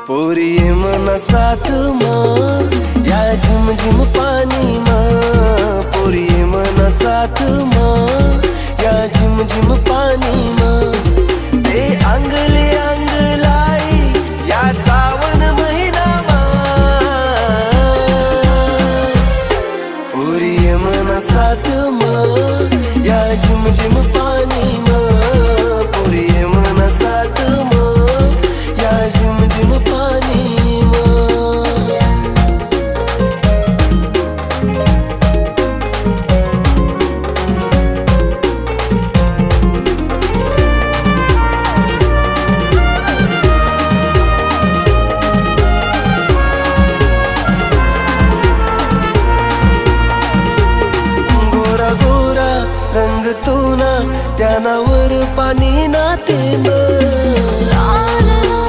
पोरी ये मना साथ माँ या झिम झिम पानी माँ। पोरी ये मना साथ माँ या झिम झिम पानी माँ। ते अंगले अंग लाई या सावन महिना माँ। पोरी ये मना साथ माँ या झिम झिम पानी माँ। पोरी ये मना साथ माँ या झिम झिम पानी माँ। गोरा गोरा रंग तू ना त्यानावर पाणी ना थेंब।